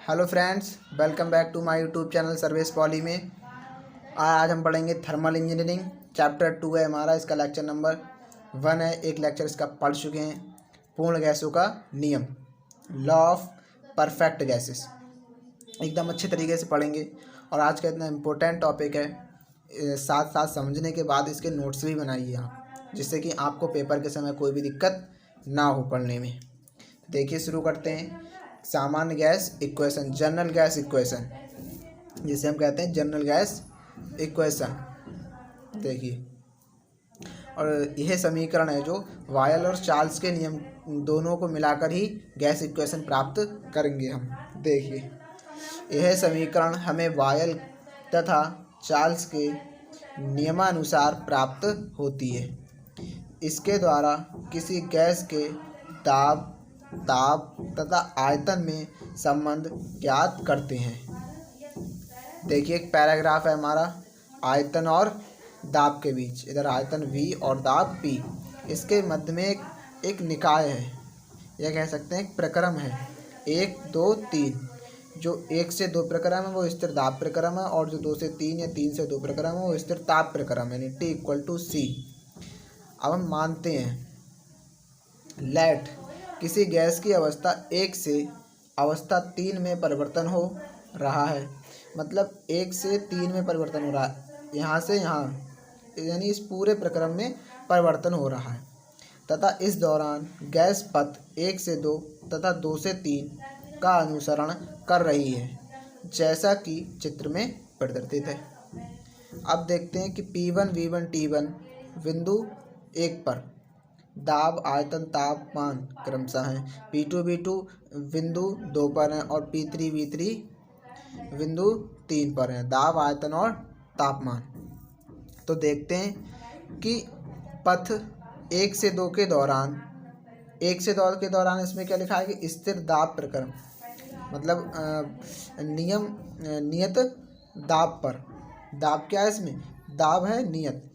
Hello friends, welcome back to my YouTube channel service poly में। आज हम पढ़ेंगे थर्मल इंजीनियरिंग। चैप्टर 2 है हमारा, इसका लेक्चर नंबर 1 है। एक लेक्चर इसका पढ़ चुके हैं। पूर्ण गैसों का नियम, लॉ ऑफ परफेक्ट गैसेस, एकदम अच्छे तरीके से पढ़ेंगे। और आज का इतना इम्पोर्टेंट टॉपिक है, साथ साथ समझने के बाद इसके नोट्स भी बनाइए आप, जिससे कि आपको पेपर के समय कोई भी दिक्कत ना हो पढ़ने में। देखिए, शुरू करते हैं। सामान्य gas equation, general gas equation, जिसे हम कहते हैं जनरल गैस इक्वेशन। देखिए, और यह समीकरण है जो वायल और चार्ल्स के नियम दोनों को मिलाकर ही गैस इक्वेशन प्राप्त करेंगे हम। देखिए, यह समीकरण हमें वायल तथा चार्ल्स के नियमानुसार प्राप्त होती है। इसके द्वारा किसी गैस के दाब, ताप तथा आयतन में संबंध ज्ञात करते हैं। देखिए, एक पैराग्राफ है हमारा, आयतन और दाब के बीच। इधर आयतन V और दाब P। इसके मध्य में एक निकाय है, यह कह सकते हैं एक प्रक्रम है, 1, 2, 3। जो 1 से 2 प्रक्रम है वो स्थिर दाब प्रक्रम है, और जो 2 से 3 या 3 से 2 प्रक्रम है वो स्थिर ताप प्रक्रम है, यानी T=C। अब हम मानते हैं लेट किसी गैस की अवस्था 1 से अवस्था 3 में परिवर्तन हो रहा है। मतलब 1 से 3 में परिवर्तन हो रहा है, यहाँ से यहाँ, यानी इस पूरे प्रक्रम में परिवर्तन हो रहा है। तथा इस दौरान गैस पथ 1 से 2 तथा 2 से 3 का अनुसरण कर रही है, जैसा कि चित्र में प्रदर्शित है। अब देखते हैं कि P1 V1 T1 बिंदु 1 पर दाब, आयतन, तापमान क्रमशः हैं। P2 V2 बिंदु 2 पर हैं, और P3 V3 बिंदु 3 पर हैं, दाब, आयतन और तापमान। तो देखते हैं कि पथ 1 से 2 के दौरान, 1 से 2 के दौरान इसमें क्या लिखा है कि स्थिर दाब प्रक्रम, मतलब नियत दाब पर। दाब क्या है इसमें? दाब है नियत।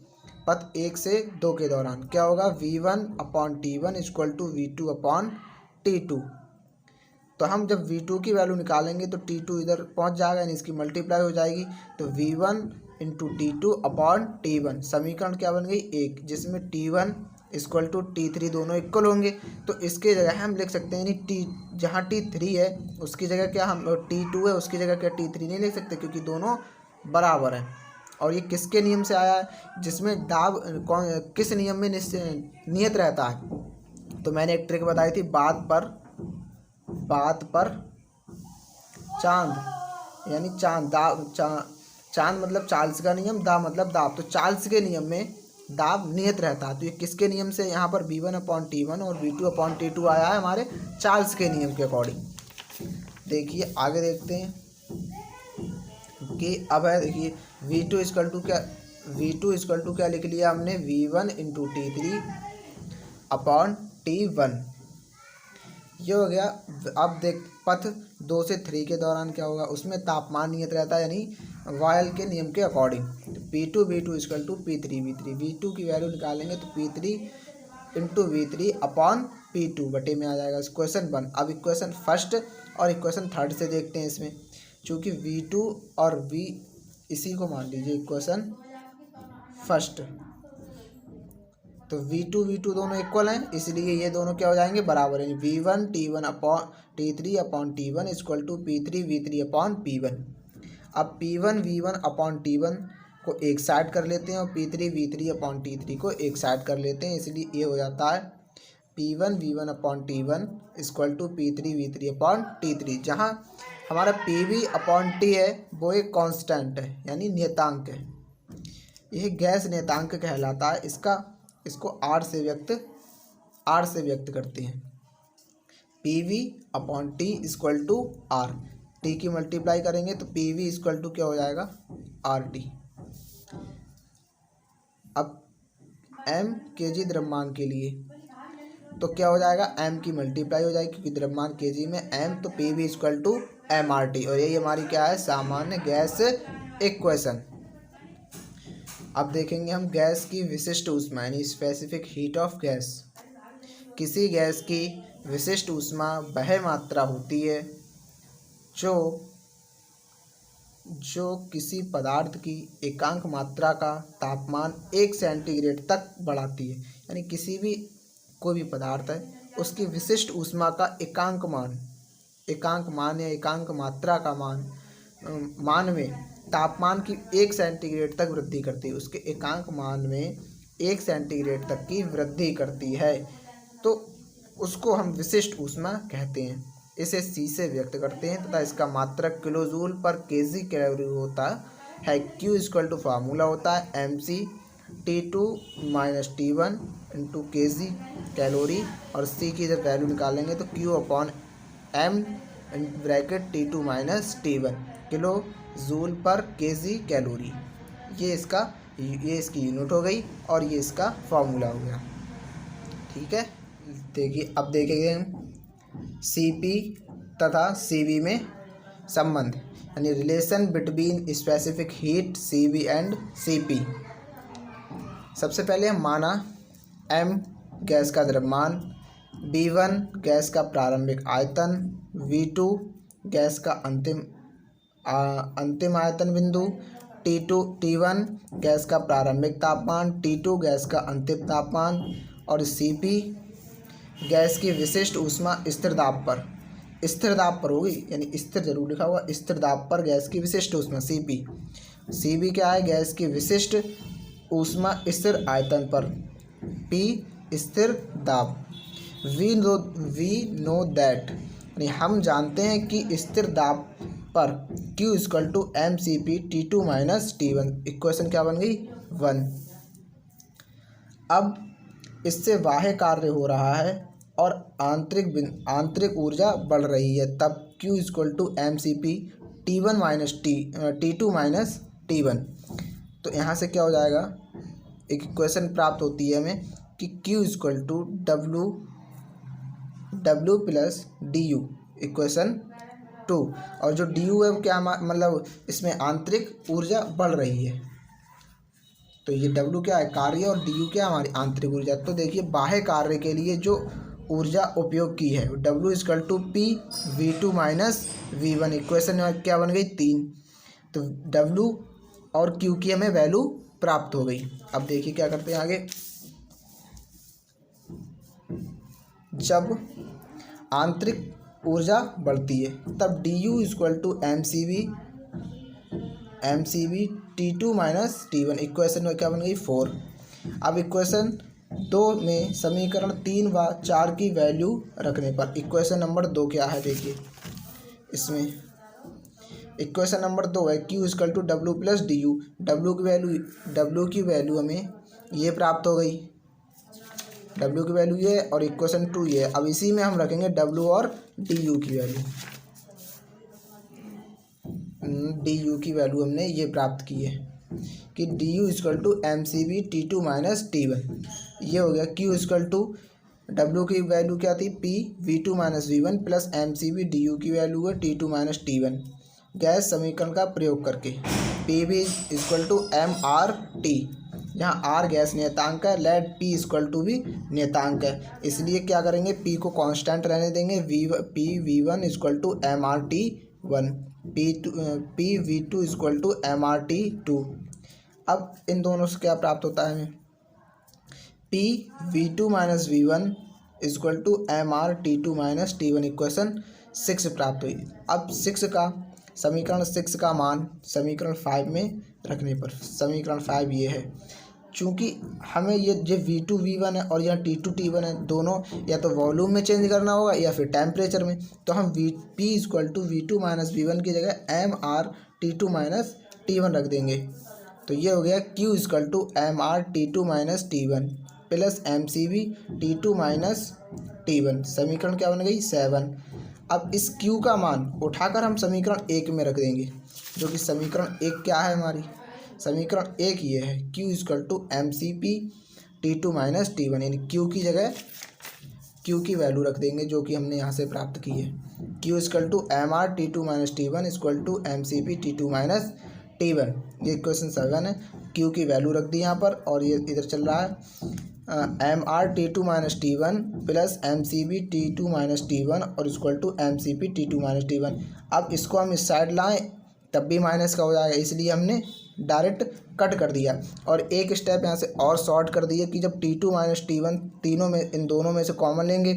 पथ 1 से 2 के दौरान क्या होगा? V1/T1 = V2/T2। तो हम जब V2 की वैल्यू निकालेंगे तो T2 इधर पहुंच जाएगा, यानी इसकी मल्टीप्लाई हो जाएगी। तो V1 × T2/T1 समीकरण क्या बन गई? 1, जिसमें T1 = T3 दोनों इक्वल होंगे। तो इसके जगह हम लिख सकते हैं, यानी जहाँ T3 है उसकी जगह क्या हम, T2 है उसकी जगह क्या T3 नहीं लिख सकते, क्योंकि दोनों बराबर हैं। और ये किसके नियम से आया है? जिसमें दाब किस नियम में नियत रहता है? तो मैंने एक ट्रिक बताई थी, बात पर चांद, यानी चांद, दाब, चांद मतलब चार्ल्स का नियम, दाब मतलब दाब। तो चार्ल्स के नियम में दाब नियत रहता है। तो ये किसके नियम से यहाँ पर V1/T1 और V2/T2 आया है? हमारे चार्ल्स के नियम के अकॉर्डिंग। देखिए, आगे देखते हैं कि अब है, देखिए V2 क्या लिख लिया हमने? V1 × T3/T1, ये हो गया। अब देख, पथ 2 से 3 के दौरान क्या होगा? उसमें तापमान नियत रहता है, यानी वायल के नियम के according. P2 V2 = P3 V3। V2 की वैल्यू निकालेंगे तो P3 × V3/P2 बटे में आ जाएगा। इक्वेशन 1। अब इक्वेशन फर्स्ट और इक्वेशन थर्ड से देखते हैं इसमें। चूँकि V2 और V इसी को मान लीजिए इक्वेशन फर्स्ट, तो V2 दोनों इक्वल हैं, इसलिए ये दोनों क्या हो जाएंगे? बराबर हैं। V1 T3/T1 = P3 V3/P1। अब P1 V1/T1 को एक साइड कर लेते हैं और P3 V3/T3 को एक साइड कर लेते हैं, इसलिए ये हो जाता है P1 V1/T1 = P3 V3/T3। जहाँ हमारा PV/T है वो एक कांस्टेंट है, यानी नियतांक है। यह गैस नियतांक कहलाता है। इसको R से व्यक्त करते हैं। PV/T = R। T की मल्टीप्लाई करेंगे तो PV = क्या हो जाएगा? RT। अब M kg द्रव्यमान के लिए तो क्या हो जाएगा? M की मल्टीप्लाई हो जाएगी, क्योंकि द्रव्यमान kg में M, तो PV = MRT। और यही हमारी क्या है? सामान्य गैस इक्वेशन। अब देखेंगे हम गैस की विशिष्ट ऊष्मा, यानी स्पेसिफिक हीट ऑफ गैस। किसी गैस की विशिष्ट ऊष्मा वह मात्रा होती है जो जो किसी पदार्थ की एकांक मात्रा का तापमान 1 सेंटीग्रेड तक बढ़ाती है, यानी किसी भी कोई भी पदार्थ है उसकी विशिष्ट ऊष्मा का एकांक मान या एकांक मात्रा का मान में तापमान की 1 सेंटीग्रेड तक वृद्धि करती है, उसके एकांक मान में 1 सेंटीग्रेड तक की वृद्धि करती है, तो उसको हम विशिष्ट ऊष्मा कहते हैं। इसे C से व्यक्त करते हैं तथा इसका मात्रक किलोजूल पर केजी कैलोरी होता है। Q इक्वल टू फार्मूला होता है MC T2 minus T1 into KG calorie, और C की जब वैल्यू निकालेंगे तो Q upon M bracket T2 minus T1 kilo joule पर केजी कैलोरी। ये इसकी यूनिट हो गई और ये इसका फार्मूला हो गया। ठीक है, देखिए अब देखेंगे CP तथा CV में संबंध, यानी relation between specific heat CV and CP। सबसे पहले हम माना M गैस का द्रव्यमान, B1 गैस का प्रारंभिक आयतन, V2 गैस का अंतिम आयतन बिंदु, T1 गैस का प्रारंभिक तापमान, T2 गैस का अंतिम तापमान, और CP गैस की विशिष्ट ऊष्मा स्थिर दाब पर होगी, यानी स्थिर जरूर लिखा हुआ, स्थिर दाब पर गैस की विशिष्ट ऊष्मा CP क्या है, गैस की विशिष्ट ऊष्मा स्थिर आयतन पर, P स्थिर दाब। वी नो दैट, यानी हम जानते हैं कि स्थिर दाब पर Q equal to MCP T2 minus T1। Equation क्या बन गई 1। अब इससे बाह्य कार्य हो रहा है और आंतरिक ऊर्जा बढ़ रही है, तब Q equal to MCP T1 minus T2 minus T1। तो यहाँ से क्या हो जाएगा, एक इक्वेशन प्राप्त होती है हमें कि Q equal to W plus DU, equation 2। और जो DU है क्या मतलब इसमें आंतरिक ऊर्जा बढ़ रही है, तो ये W क्या है कार्य और DU क्या हमारी आंतरिक ऊर्जा। तो देखिए बाह्य कार्य के लिए जो ऊर्जा उपयोग की है W equal to P V2 minus V1, equation क्या बन गई 3। तो W और Q की हमें वैल्यू प्राप्त हो गई। अब देखिए क्या करते हैं आगे, जब आंतरिक ऊर्जा बढ़ती है तब DU equal to MCV T2 minus T1, equation में क्या बन गई 4। अब इक्वेशन 2 में समीकरण 3 व 4 की वैल्यू रखने पर इक्वेशन नंबर 2 क्या है, देखिए इसमें इक्वेशन नंबर 2 है Q equal to W plus DU। W की वैल्यू हमें ये प्राप्त हो गई, W की वैल्यू ये और इक्वेशन 2 ये है। अब इसी में हम रखेंगे W और DU की वैल्यू। DU की वैल्यू हमने ये प्राप्त की है कि DU equal to MCV T2 minus T1, ये हो गया। Q इक्वल टू W की वैल्यू क्या थी P V2 minus V1 plus MCV DU की वैल्यू है T2 माइनस T1। गैस समीकरण का प्रयोग करके PV इक्वल टू MRT, यहाँ R गैस नियतांक है, लेट P इक्वल टू भी नियतांक है, इसलिए क्या करेंगे P को कांस्टेंट रहने देंगे, PV1 equal to MRT1, PV2 equal to MRT2। अब इन दोनों से क्या प्राप्त होता है हमें, PV2 minus V1 equal to MRT2 minus T1, equation 6 प्राप्त हुई। अब समीकरण 6 का मान समीकरण 5 में रखने पर समीकरण 5 ये है, चूँकि हमें ये जो V2 V1 है और यहाँ T2 T1 है, दोनों या तो वॉल्यूम में चेंज करना होगा या फिर टेम्परेचर में, तो हम P equal to V2 minus V1 की जगह MRT2 माइनस T1 रख देंगे। तो ये हो गया Q equal to MRT2 minus T1 plus MCV T2 minus T1, समीकरण क्या बन गई 7। अब इस Q का मान उठाकर हम समीकरण 1 में रख देंगे, जो कि समीकरण 1 क्या है हमारी, समीकरण 1 ये है Q equal to MCP T2 minus T1, यानी Q की जगह Q की वैल्यू रख देंगे जो कि हमने यहाँ से प्राप्त की है। Q equal to MRT2 minus T1 equal to MCP T2 minus T1, ये इक्वेशन 7 है। Q की वैल्यू रख दी यहाँ पर और ये इधर चल रहा है। MR T2 - T1 plus MCB T2 - T1 और equal to MCP T2 - T1। अब इसको हम इस साइड लाएं तब भी माइनस का हो जाएगा, इसलिए हमने डायरेक्ट कट कर दिया। और एक स्टेप यहाँ से और शॉर्ट कर दिया कि जब T2 - T1 तीनों में, इन दोनों में से कॉमन लेंगे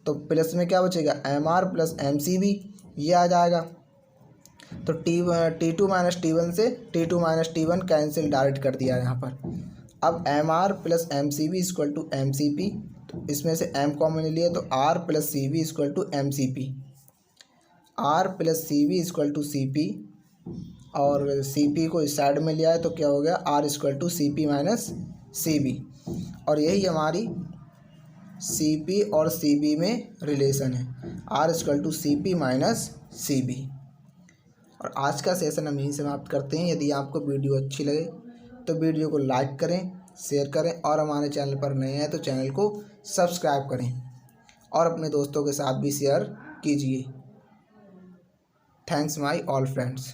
तो प्लस में क्या बचेगा, MR प्लस MCB ये आ जाएगा। तो T2 - T1 से T2 - T1 कैंसिल डायरेक्ट कर दिया यहाँ पर। अब MR plus MCB equal to MCP, तो इसमें से M कॉमन ले लिया तो R plus CB equal to MCP, R plus CB equal to CP और CP को इस साइड में लिया है तो क्या हो गया, R equal to CP minus CB। और यही हमारी CP और CB में रिलेशन है, R equal to CP minus CB। और आज का सेशन हम यहीं समाप्त करते हैं। यदि आपको वीडियो अच्छी लगे तो वीडियो को लाइक करें, शेयर करें और हमारे चैनल पर नए हैं तो चैनल को सब्सक्राइब करें और अपने दोस्तों के साथ भी शेयर कीजिए। Thanks my all friends.